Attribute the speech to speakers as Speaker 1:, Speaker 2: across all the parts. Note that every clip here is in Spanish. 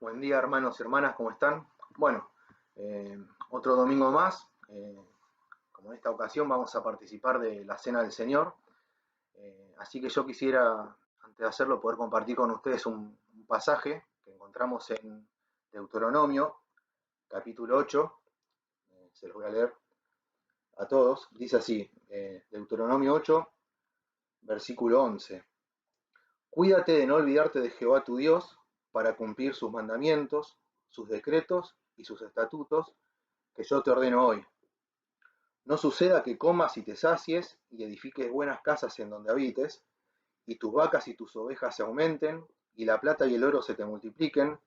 Speaker 1: Buen día, hermanos y hermanas, ¿cómo están? Bueno, otro domingo más. Como en esta ocasión vamos a participar de la Cena del Señor. Así que yo quisiera, antes de hacerlo, poder compartir con ustedes un pasaje que encontramos en Deuteronomio, capítulo 8. Se los voy a leer a todos. Dice así, Deuteronomio 8, versículo 11. Cuídate de no olvidarte de Jehová tu Dios para cumplir sus mandamientos, sus decretos y sus estatutos que yo te ordeno hoy. No suceda que comas y te sacies y edifiques buenas casas en donde habites, y tus vacas y tus ovejas se aumenten, y la plata y el oro se te multipliquen,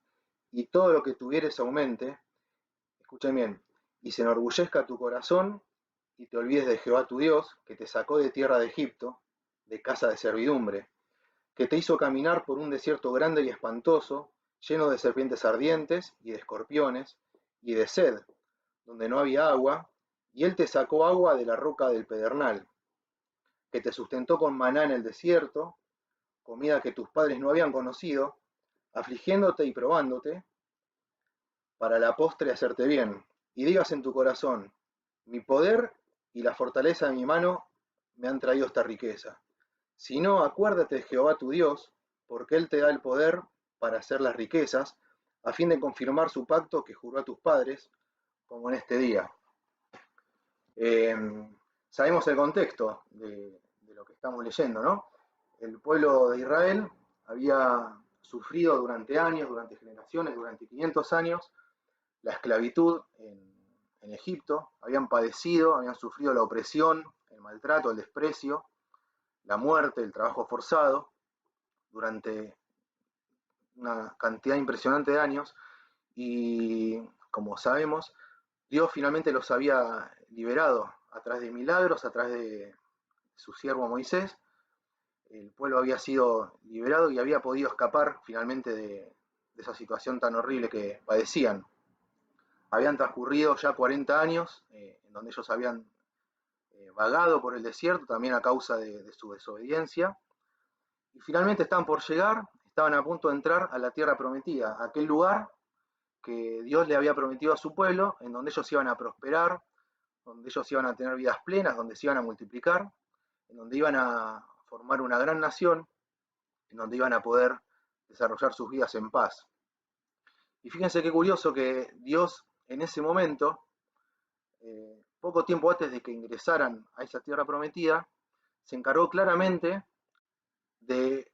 Speaker 1: y todo lo que tuvieres aumente, escuchen bien, y se enorgullezca tu corazón, y te olvides de Jehová tu Dios, que te sacó de tierra de Egipto, de casa de servidumbre, que te hizo caminar por un desierto grande y espantoso, lleno de serpientes ardientes y de escorpiones, y de sed, donde no había agua, y él te sacó agua de la roca del pedernal, que te sustentó con maná en el desierto, comida que tus padres no habían conocido, afligiéndote y probándote, para la postre hacerte bien, y digas en tu corazón, mi poder y la fortaleza de mi mano me han traído esta riqueza. Si no, acuérdate de Jehová tu Dios, porque Él te da el poder para hacer las riquezas, a fin de confirmar su pacto que juró a tus padres, como en este día. Eh, Sabemos el contexto de lo que estamos leyendo, ¿no? El pueblo de Israel había sufrido durante años, durante generaciones, durante 500 años, la esclavitud en Egipto, habían padecido, habían sufrido la opresión, el maltrato, el desprecio, la muerte, el trabajo forzado, durante una cantidad impresionante de años, y como sabemos, Dios finalmente los había liberado a través de milagros, a través de su siervo Moisés. El pueblo había sido liberado y había podido escapar finalmente de esa situación tan horrible que padecían. Habían transcurrido ya 40 años en donde ellos habían vagado por el desierto, también a causa de su desobediencia, y finalmente estaban por llegar, estaban a punto de entrar a la tierra prometida, a aquel lugar que Dios le había prometido a su pueblo, en donde ellos iban a prosperar, donde ellos iban a tener vidas plenas, donde se iban a multiplicar, en donde iban a formar una gran nación, en donde iban a poder desarrollar sus vidas en paz. Y fíjense qué curioso que Dios en ese momento, poco tiempo antes de que ingresaran a esa tierra prometida, se encargó claramente de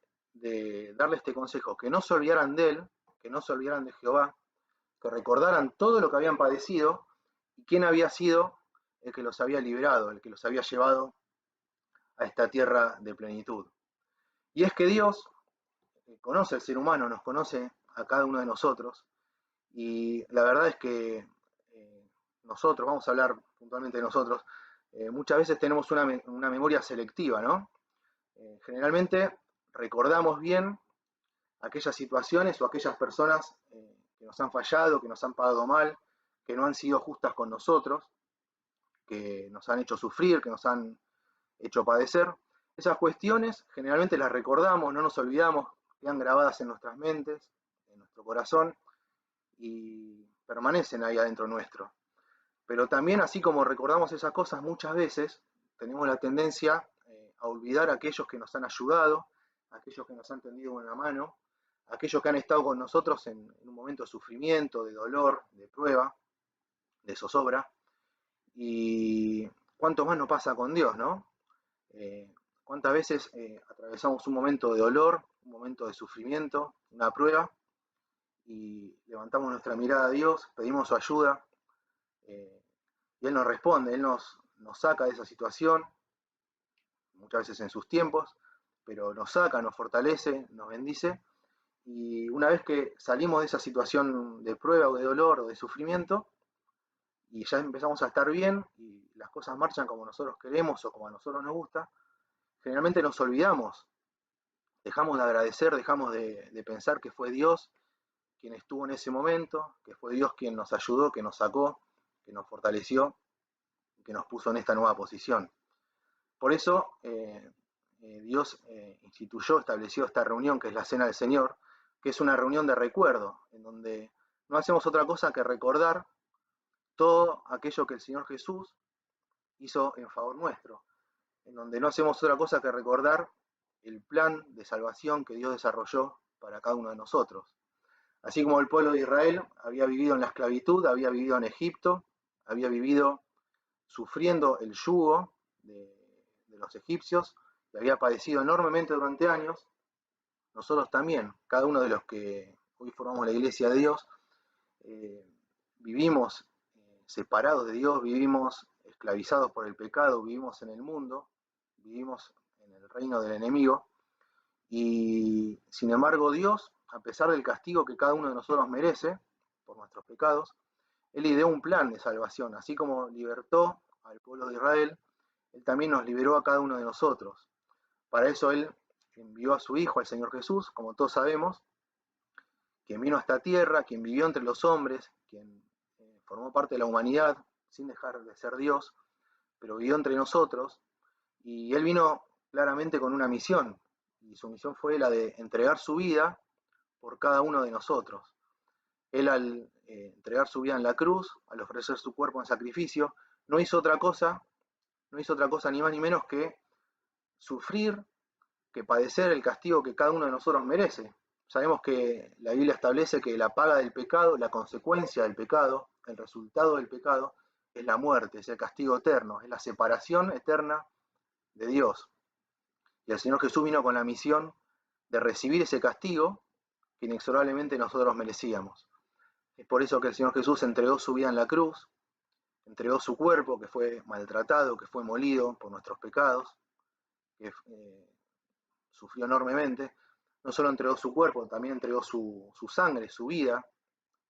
Speaker 1: darle este consejo, que no se olvidaran de él, que no se olvidaran de Jehová, que recordaran todo lo que habían padecido y quién había sido el que los había liberado, el que los había llevado a esta tierra de plenitud. Y es que Dios conoce al ser humano, nos conoce a cada uno de nosotros, y la verdad es que nosotros, vamos a hablar puntualmente de nosotros, muchas veces tenemos una memoria selectiva, ¿no? Generalmente recordamos bien aquellas situaciones o aquellas personas que nos han fallado, que nos han pagado mal, que no han sido justas con nosotros, que nos han hecho sufrir, que nos han hecho padecer. Esas cuestiones generalmente las recordamos, no nos olvidamos, quedan grabadas en nuestras mentes, en nuestro corazón y permanecen ahí adentro nuestro. Pero también, así como recordamos esas cosas muchas veces, tenemos la tendencia a olvidar a aquellos que nos han ayudado, a aquellos que nos han tendido una mano, a aquellos que han estado con nosotros en un momento de sufrimiento, de dolor, de prueba, de zozobra. Y cuánto más nos pasa con Dios, ¿no? Cuántas veces atravesamos un momento de dolor, un momento de sufrimiento, una prueba, y levantamos nuestra mirada a Dios, pedimos su ayuda, eh, y Él nos responde, Él nos saca de esa situación, muchas veces en sus tiempos, pero nos saca, nos fortalece, nos bendice, y una vez que salimos de esa situación de prueba o de dolor o de sufrimiento, y ya empezamos a estar bien, y las cosas marchan como nosotros queremos o como a nosotros nos gusta, generalmente nos olvidamos, dejamos de agradecer, dejamos de pensar que fue Dios quien estuvo en ese momento, que fue Dios quien nos ayudó, que nos sacó, que nos fortaleció, que nos puso en esta nueva posición. Por eso Dios instituyó, estableció esta reunión que es la Cena del Señor, que es una reunión de recuerdo, en donde no hacemos otra cosa que recordar todo aquello que el Señor Jesús hizo en favor nuestro, en donde no hacemos otra cosa que recordar el plan de salvación que Dios desarrolló para cada uno de nosotros. Así como el pueblo de Israel había vivido en la esclavitud, había vivido en Egipto, había vivido sufriendo el yugo de los egipcios y había padecido enormemente durante años, nosotros también, cada uno de los que hoy formamos la Iglesia de Dios, vivimos separados de Dios, vivimos esclavizados por el pecado, vivimos en el mundo, vivimos en el reino del enemigo, y sin embargo Dios, a pesar del castigo que cada uno de nosotros merece por nuestros pecados, Él ideó un plan de salvación, así como libertó al pueblo de Israel, Él también nos liberó a cada uno de nosotros. Para eso Él envió a su Hijo, al Señor Jesús, como todos sabemos, quien vino a esta tierra, quien vivió entre los hombres, quien formó parte de la humanidad sin dejar de ser Dios, pero vivió entre nosotros, y Él vino claramente con una misión, y su misión fue la de entregar su vida por cada uno de nosotros. Él al entregar su vida en la cruz, al ofrecer su cuerpo en sacrificio, no hizo otra cosa ni más ni menos que sufrir, que padecer el castigo que cada uno de nosotros merece. Sabemos que la Biblia establece que la paga del pecado, la consecuencia del pecado, el resultado del pecado, es la muerte, es el castigo eterno, es la separación eterna de Dios. Y el Señor Jesús vino con la misión de recibir ese castigo que inexorablemente nosotros merecíamos. Es por eso que el Señor Jesús entregó su vida en la cruz, entregó su cuerpo que fue maltratado, que fue molido por nuestros pecados, que sufrió enormemente. No solo entregó su cuerpo, también entregó su sangre, su vida,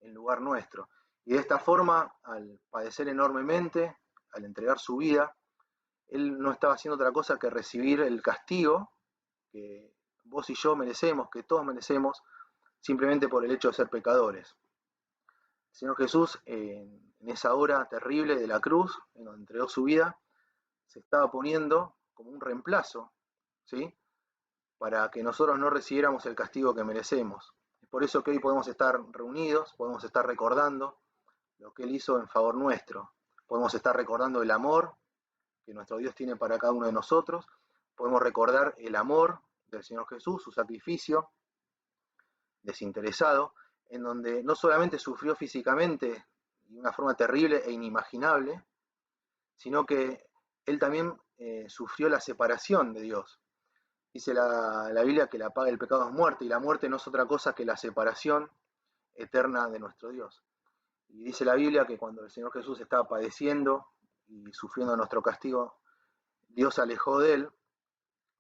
Speaker 1: en lugar nuestro. Y de esta forma, al padecer enormemente, al entregar su vida, Él no estaba haciendo otra cosa que recibir el castigo que vos y yo merecemos, que todos merecemos, simplemente por el hecho de ser pecadores. El Señor Jesús, en esa hora terrible de la cruz, en donde entregó su vida, se estaba poniendo como un reemplazo, ¿sí?, para que nosotros no recibiéramos el castigo que merecemos. Es por eso que hoy podemos estar reunidos, podemos estar recordando lo que Él hizo en favor nuestro, podemos estar recordando el amor que nuestro Dios tiene para cada uno de nosotros, podemos recordar el amor del Señor Jesús, su sacrificio desinteresado, en donde no solamente sufrió físicamente de una forma terrible e inimaginable, sino que Él también sufrió la separación de Dios. Dice la Biblia que la paga del pecado es muerte, y la muerte no es otra cosa que la separación eterna de nuestro Dios. Y dice la Biblia que cuando el Señor Jesús estaba padeciendo y sufriendo nuestro castigo, Dios se alejó de Él.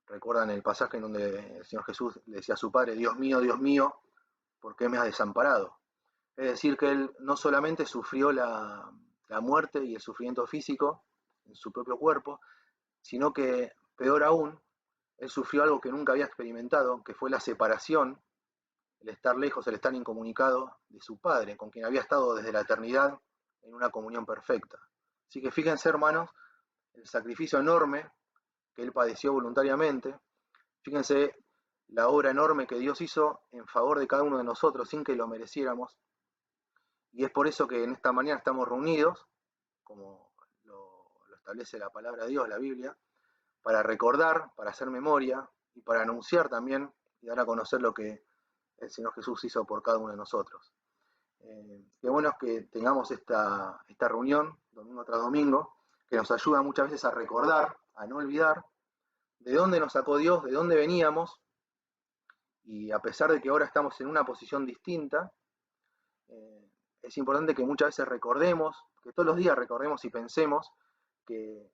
Speaker 1: Recuerdan el pasaje en donde el Señor Jesús le decía a su Padre: Dios mío, ¿por qué me has desamparado? Es decir, que Él no solamente sufrió la muerte y el sufrimiento físico en su propio cuerpo, sino que, peor aún, Él sufrió algo que nunca había experimentado, que fue la separación, el estar lejos, el estar incomunicado de su Padre, con quien había estado desde la eternidad en una comunión perfecta. Así que fíjense, hermanos, el sacrificio enorme que Él padeció voluntariamente. Fíjense la obra enorme que Dios hizo en favor de cada uno de nosotros sin que lo mereciéramos. Y es por eso que en esta mañana estamos reunidos, como lo establece la palabra de Dios, la Biblia, para recordar, para hacer memoria y para anunciar también y dar a conocer lo que el Señor Jesús hizo por cada uno de nosotros. Qué bueno es que tengamos esta reunión domingo tras domingo, que nos ayuda muchas veces a recordar, a no olvidar de dónde nos sacó Dios, de dónde veníamos, y a pesar de que ahora estamos en una posición distinta, es importante que muchas veces recordemos, que todos los días recordemos y pensemos que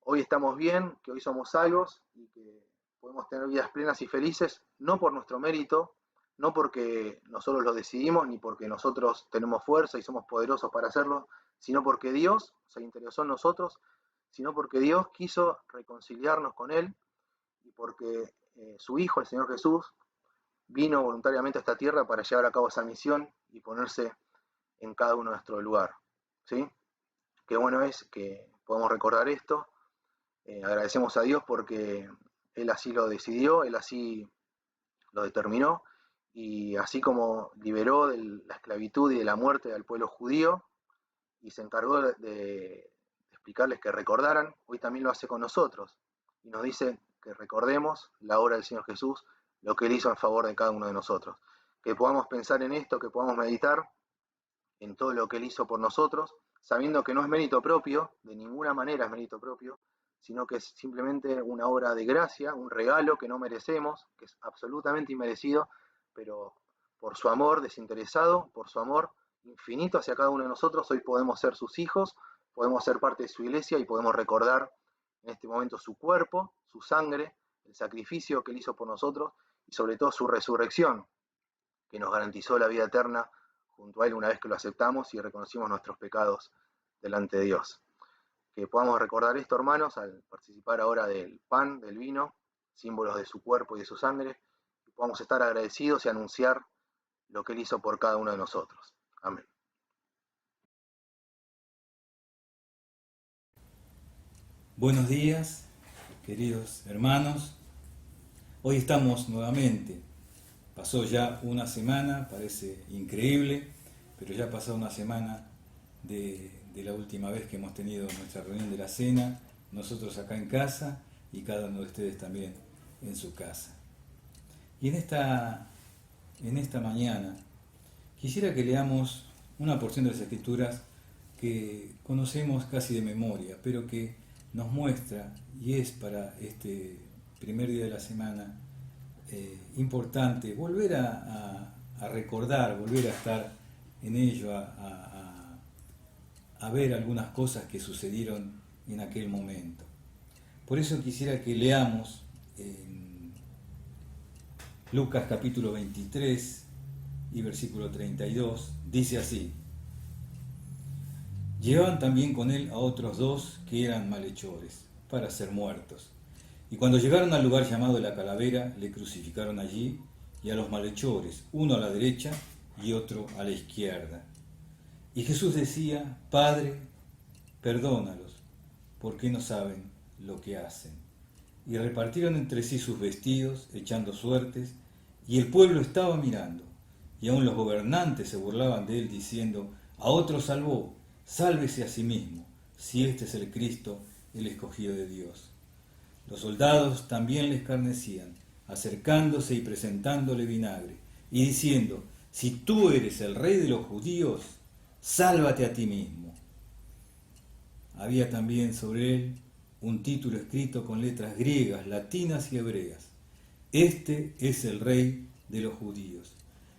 Speaker 1: hoy estamos bien, que hoy somos salvos y que podemos tener vidas plenas y felices, no por nuestro mérito, no porque nosotros lo decidimos, ni porque nosotros tenemos fuerza y somos poderosos para hacerlo, sino porque Dios se interesó en nosotros, sino porque Dios quiso reconciliarnos con Él y porque su Hijo, el Señor Jesús, vino voluntariamente a esta tierra para llevar a cabo esa misión y ponerse en cada uno de nuestro lugar, ¿sí? Qué bueno es que podamos recordar esto. Agradecemos a Dios porque Él así lo decidió, Él así lo determinó, y así como liberó de la esclavitud y de la muerte al pueblo judío y se encargó de explicarles que recordaran, hoy también lo hace con nosotros y nos dice que recordemos la obra del Señor Jesús, lo que Él hizo en favor de cada uno de nosotros. Que podamos pensar en esto, que podamos meditar en todo lo que Él hizo por nosotros, sabiendo que no es mérito propio, de ninguna manera es mérito propio, sino que es simplemente una obra de gracia, un regalo que no merecemos, que es absolutamente inmerecido, pero por su amor desinteresado, por su amor infinito hacia cada uno de nosotros, hoy podemos ser sus hijos, podemos ser parte de su iglesia y podemos recordar en este momento su cuerpo, su sangre, el sacrificio que Él hizo por nosotros y sobre todo su resurrección, que nos garantizó la vida eterna junto a Él una vez que lo aceptamos y reconocimos nuestros pecados delante de Dios. Que podamos recordar esto, hermanos, al participar ahora del pan, del vino, símbolos de su cuerpo y de su sangre, y podamos estar agradecidos y anunciar lo que Él hizo por cada uno de nosotros. Amén.
Speaker 2: Buenos días, queridos hermanos. Hoy estamos nuevamente. Pasó ya una semana, parece increíble, pero ya pasó una semana de la última vez que hemos tenido nuestra reunión de la cena, nosotros acá en casa y cada uno de ustedes también en su casa. Y en esta mañana quisiera que leamos una porción de las Escrituras que conocemos casi de memoria, pero que nos muestra, y es para este primer día de la semana importante, volver a recordar, volver a estar en ello, a ver algunas cosas que sucedieron en aquel momento. Por eso quisiera que leamos en Lucas capítulo 23 y versículo 32, dice así: Llevaban también con él a otros dos que eran malhechores, para ser muertos. Y cuando llegaron al lugar llamado la Calavera, le crucificaron allí, y a los malhechores, uno a la derecha y otro a la izquierda. Y Jesús decía: Padre, perdónalos, porque no saben lo que hacen. Y repartieron entre sí sus vestidos, echando suertes, y el pueblo estaba mirando. Y aun los gobernantes se burlaban de él, diciendo: A otro salvó, sálvese a sí mismo, si este es el Cristo, el escogido de Dios. Los soldados también le escarnecían, acercándose y presentándole vinagre, y diciendo: Si tú eres el rey de los judíos, sálvate a ti mismo. Había también sobre él un título escrito con letras griegas, latinas y hebreas: Este es el rey de los judíos.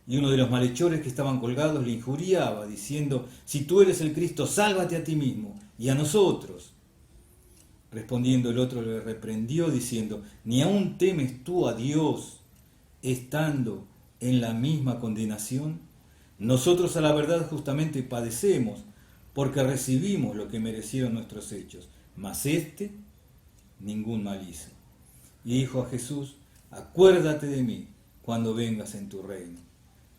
Speaker 2: Y uno de los malhechores que estaban colgados le injuriaba, diciendo: Si tú eres el Cristo, sálvate a ti mismo y a nosotros. Respondiendo el otro le reprendió, diciendo: ¿Ni aún temes tú a Dios, estando en la misma condenación? Nosotros a la verdad justamente padecemos, porque recibimos lo que merecieron nuestros hechos, mas éste ningún mal hizo. Y dijo a Jesús: Acuérdate de mí cuando vengas en tu reino.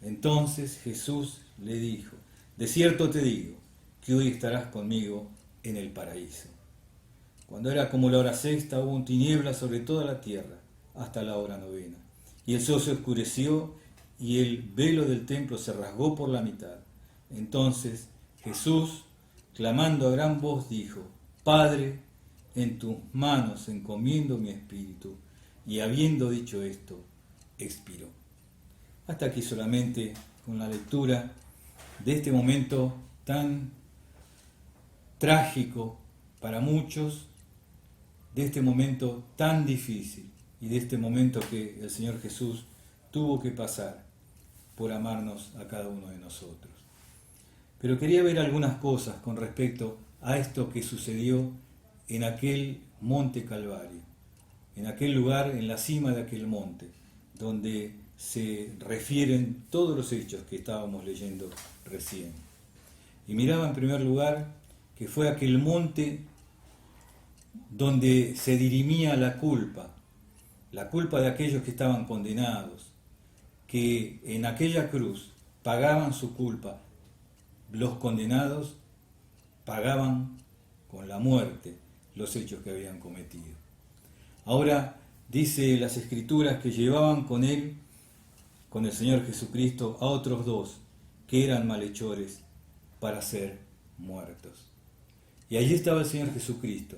Speaker 2: Entonces Jesús le dijo: De cierto te digo, que hoy estarás conmigo en el paraíso. Cuando era como la hora sexta, hubo tinieblas sobre toda la tierra, hasta la hora novena. Y el sol se oscureció, y el velo del templo se rasgó por la mitad. Entonces Jesús, clamando a gran voz, dijo: Padre, en tus manos encomiendo mi espíritu. Y habiendo dicho esto, expiró. Hasta aquí solamente con la lectura de este momento tan trágico para muchos, de este momento tan difícil y de este momento que el Señor Jesús tuvo que pasar por amarnos a cada uno de nosotros. Pero quería ver algunas cosas con respecto a esto que sucedió en aquel monte Calvario, en aquel lugar, en la cima de aquel monte, donde se refieren todos los hechos que estábamos leyendo recién. Y miraba en primer lugar que fue aquel monte donde se dirimía la culpa de aquellos que estaban condenados, que en aquella cruz pagaban su culpa. Los condenados pagaban con la muerte los hechos que habían cometido. Ahora dice las Escrituras que llevaban con él con el Señor Jesucristo a otros dos que eran malhechores para ser muertos. Y allí estaba el Señor Jesucristo.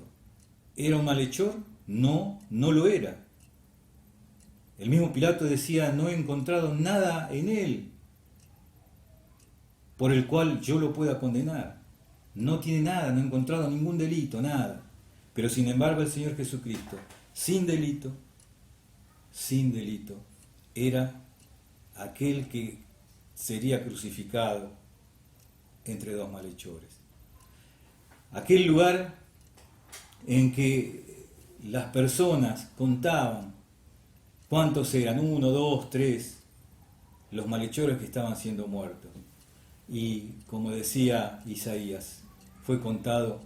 Speaker 2: ¿Era un malhechor? No, no lo era. El mismo Pilato decía, no he encontrado nada en él por el cual yo lo pueda condenar. No tiene nada, no he encontrado ningún delito, nada. Pero sin embargo el Señor Jesucristo, sin delito, era aquel que sería crucificado entre dos malhechores. Aquel lugar en que las personas contaban cuántos eran, 1, 2, 3, los malhechores que estaban siendo muertos. Y como decía Isaías, fue contado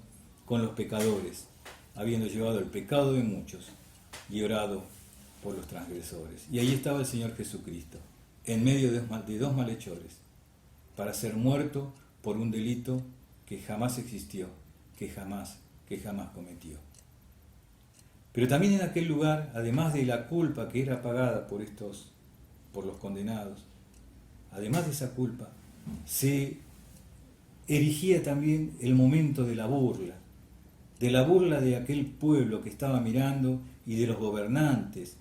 Speaker 2: con los pecadores, habiendo llevado el pecado de muchos y orado por los transgresores. Y ahí estaba el Señor Jesucristo, en medio de dos malhechores, para ser muerto por un delito que jamás existió, que jamás cometió. Pero también en aquel lugar, además de la culpa que era pagada por los condenados, además de esa culpa, se erigía también el momento de la burla de aquel pueblo que estaba mirando y de los gobernantes,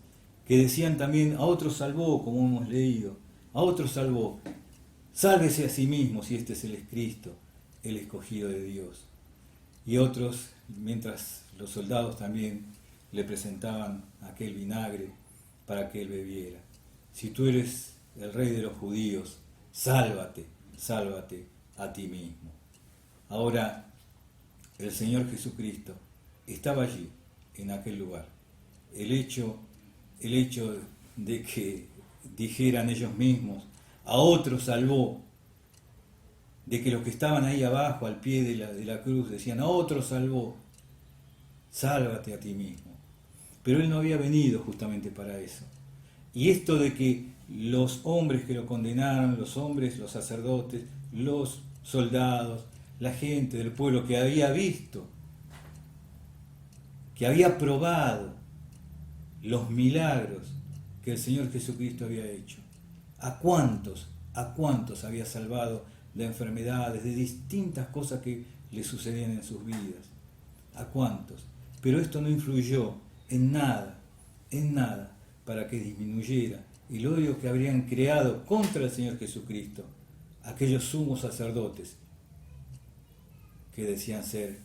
Speaker 2: que decían también, a otros salvó, como hemos leído, a otros salvó, sálvese a sí mismo si este es el Cristo, el escogido de Dios. Y otros, mientras los soldados también le presentaban aquel vinagre para que él bebiera. Si tú eres el rey de los judíos, sálvate a ti mismo. Ahora, el Señor Jesucristo estaba allí, en aquel lugar. El hecho de que dijeran ellos mismos, a otros salvó, de que los que estaban ahí abajo, al pie de la cruz, decían, a otros salvó, sálvate a ti mismo. Pero él no había venido justamente para eso. Y esto de que los hombres que lo condenaron, los hombres, los sacerdotes, los soldados, la gente del pueblo que había visto, que había probado los milagros que el Señor Jesucristo había hecho, ¿a cuántos había salvado de enfermedades, de distintas cosas que le sucedían en sus vidas? ¿A cuántos? Pero esto no influyó en nada, para que disminuyera el odio que habrían creado contra el Señor Jesucristo aquellos sumos sacerdotes que decían ser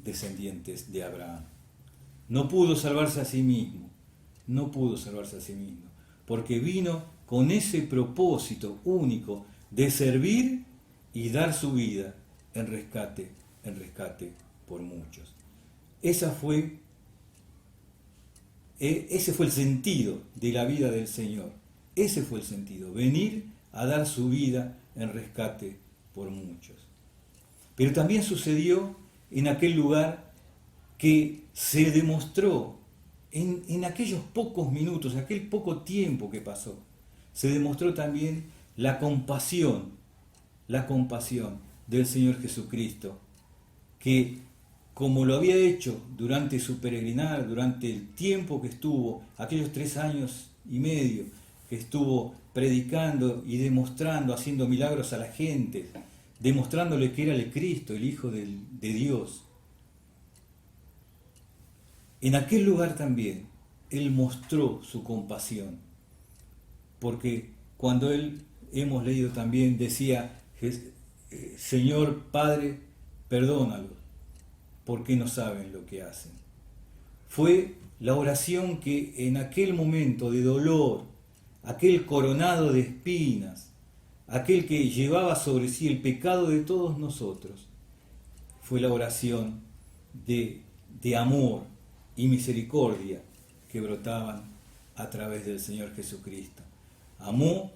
Speaker 2: descendientes de Abraham. No pudo salvarse a sí mismo, porque vino con ese propósito único de servir y dar su vida en rescate por muchos. Ese fue el sentido de la vida del Señor. Ese fue el sentido, venir a dar su vida en rescate por muchos. Pero también sucedió en aquel lugar que se demostró en aquellos pocos minutos, aquel poco tiempo que pasó, se demostró también la compasión del Señor Jesucristo, que como lo había hecho durante su peregrinar, durante el tiempo que estuvo, aquellos 3 años y medio que estuvo predicando y demostrando, haciendo milagros a la gente, demostrándole que era el Cristo, el Hijo de Dios. En aquel lugar también Él mostró su compasión, porque cuando hemos leído también, decía, Señor Padre, perdónalos, porque no saben lo que hacen. Fue la oración que en aquel momento de dolor, aquel coronado de espinas, aquel que llevaba sobre sí el pecado de todos nosotros, fue la oración de amor y misericordia que brotaban a través del Señor Jesucristo. Amó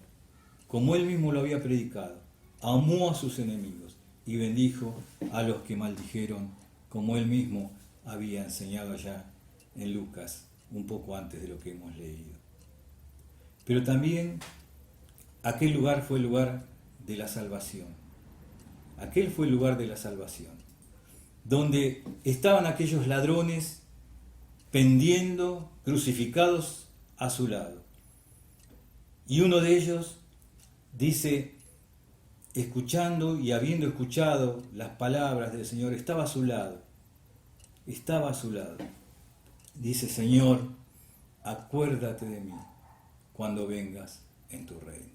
Speaker 2: como Él mismo lo había predicado, amó a sus enemigos y bendijo a los que maldijeron, como Él mismo había enseñado allá en Lucas, un poco antes de lo que hemos leído. Pero también aquel lugar fue el lugar de la salvación. Aquel fue el lugar de la salvación, donde estaban aquellos ladrones pendiendo, crucificados a su lado. Y uno de ellos dice, escuchando y habiendo escuchado las palabras del Señor, estaba a su lado. Dice, Señor, acuérdate de mí cuando vengas en tu reino.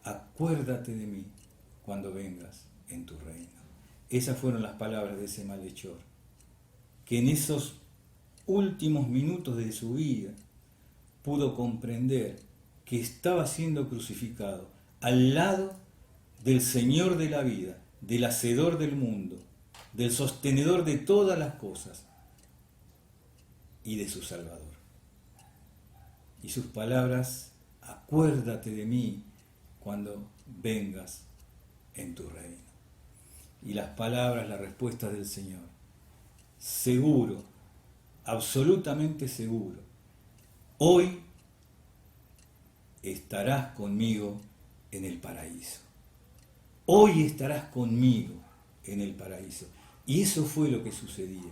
Speaker 2: Acuérdate de mí cuando vengas en tu reino. Esas fueron las palabras de ese malhechor, que en esos últimos minutos de su vida pudo comprender que estaba siendo crucificado al lado del Señor de la vida, del Hacedor del mundo, del sostenedor de todas las cosas y de su Salvador. Y sus palabras, acuérdate de mí cuando vengas en tu reino. Y las palabras, las respuestas del Señor, seguro, absolutamente seguro, hoy estarás conmigo en el paraíso. Hoy estarás conmigo en el paraíso. Y eso fue lo que sucedía.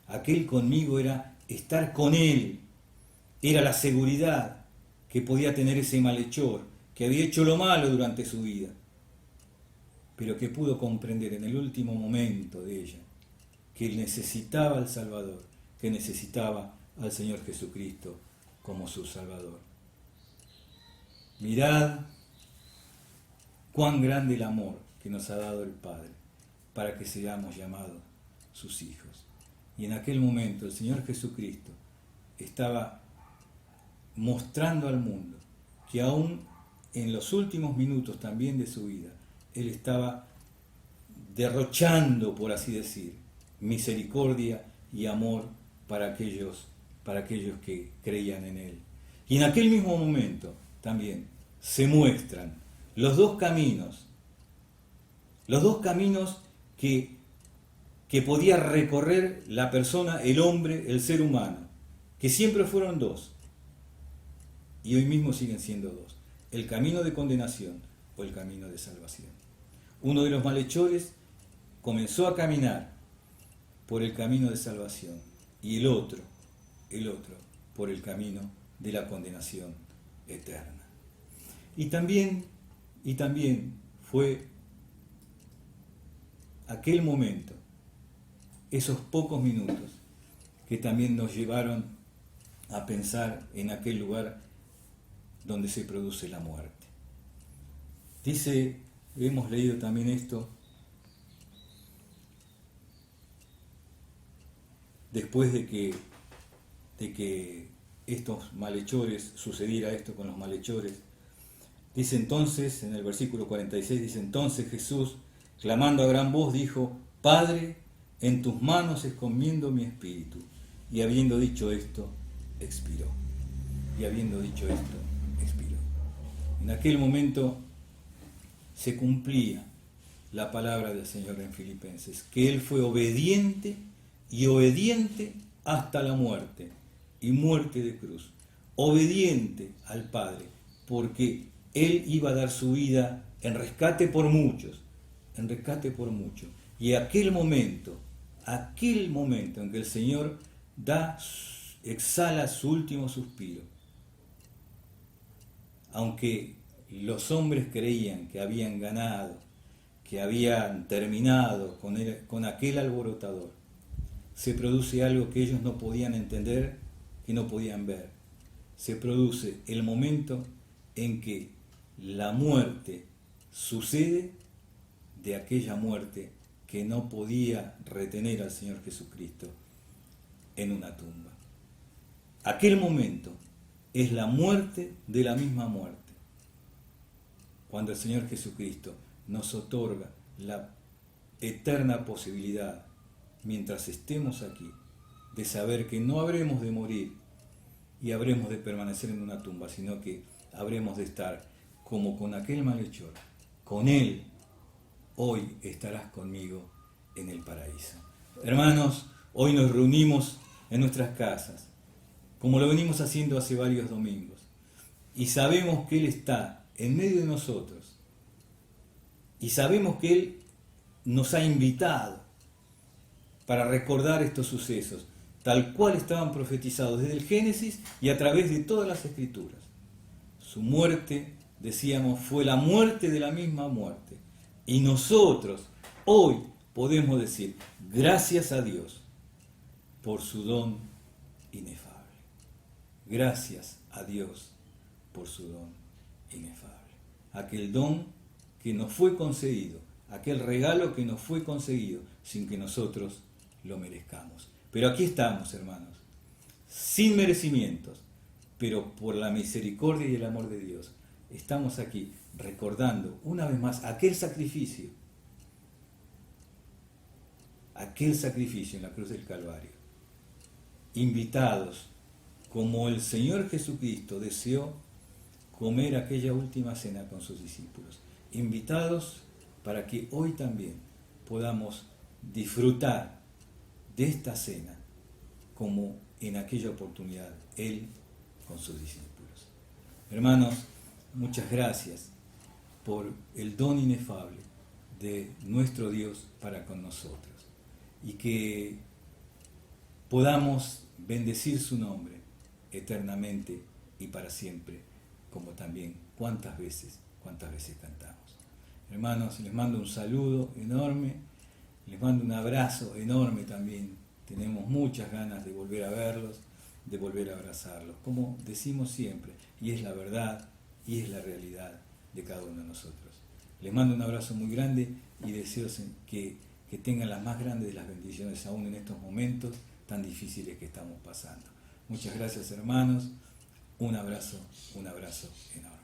Speaker 2: Aquel conmigo era estar con Él. Era la seguridad que podía tener ese malhechor, que había hecho lo malo durante su vida, pero que pudo comprender en el último momento de ella que él necesitaba al Salvador, que necesitaba al Señor Jesucristo como su Salvador. Mirad cuán grande el amor que nos ha dado el Padre para que seamos llamados sus hijos. Y en aquel momento el Señor Jesucristo estaba mostrando al mundo que aún en los últimos minutos también de su vida, Él estaba derrochando, por así decir, misericordia y amor para aquellos que creían en Él. Y en aquel mismo momento también se muestran los dos caminos que podía recorrer la persona, el hombre, el ser humano, que siempre fueron dos, y hoy mismo siguen siendo dos: el camino de condenación o el camino de salvación. Uno de los malhechores comenzó a caminar por el camino de salvación y el otro por el camino de la condenación eterna. Y también fue aquel momento, esos pocos minutos, que también nos llevaron a pensar en aquel lugar donde se produce la muerte. Dice, hemos leído también esto, después de que estos malhechores, sucediera esto con los malhechores, dice entonces, en el versículo 46, dice entonces Jesús, clamando a gran voz, dijo, Padre, en tus manos encomiendo mi espíritu. Y habiendo dicho esto, expiró. En aquel momento se cumplía la palabra del Señor en Filipenses, que Él fue obediente hasta la muerte, y muerte de cruz. Obediente al Padre, porque Él iba a dar su vida en rescate por muchos. Y aquel momento en que el Señor exhala su último suspiro, aunque los hombres creían que habían ganado, que habían terminado con aquel alborotador, se produce algo que ellos no podían entender, que no podían ver. Se produce el momento en que la muerte sucede de aquella muerte que no podía retener al Señor Jesucristo en una tumba. Aquel momento es la muerte de la misma muerte, cuando el Señor Jesucristo nos otorga la eterna posibilidad, mientras estemos aquí, de saber que no habremos de morir y habremos de permanecer en una tumba, sino que habremos de estar como con aquel malhechor, con Él. Hoy estarás conmigo en el paraíso. Hermanos, hoy nos reunimos en nuestras casas, como lo venimos haciendo hace varios domingos, y sabemos que Él está en medio de nosotros, y sabemos que Él nos ha invitado para recordar estos sucesos, tal cual estaban profetizados desde el Génesis y a través de todas las Escrituras. Su muerte, decíamos, fue la muerte de la misma muerte. Y nosotros hoy podemos decir, gracias a Dios por su don inefable. Gracias a Dios por su don inefable. Aquel don que nos fue concedido, aquel regalo que nos fue concedido sin que nosotros lo merezcamos. Pero aquí estamos, hermanos, sin merecimientos, pero por la misericordia y el amor de Dios, estamos aquí recordando una vez más aquel sacrificio en la cruz del Calvario, invitados, como el Señor Jesucristo deseó comer aquella última cena con sus discípulos, invitados para que hoy también podamos disfrutar de esta cena como en aquella oportunidad Él con sus discípulos. Hermanos, muchas gracias por el don inefable de nuestro Dios para con nosotros y que podamos bendecir su nombre eternamente y para siempre, como también cuántas veces cantamos. Hermanos, les mando un saludo enorme, les mando un abrazo enorme también. Tenemos muchas ganas de volver a verlos, de volver a abrazarlos, como decimos siempre, y es la verdad y es la realidad de cada uno de nosotros. Les mando un abrazo muy grande y deseo que tengan las más grandes de las bendiciones aún en estos momentos tan difíciles que estamos pasando. Muchas gracias, hermanos. Un abrazo enorme.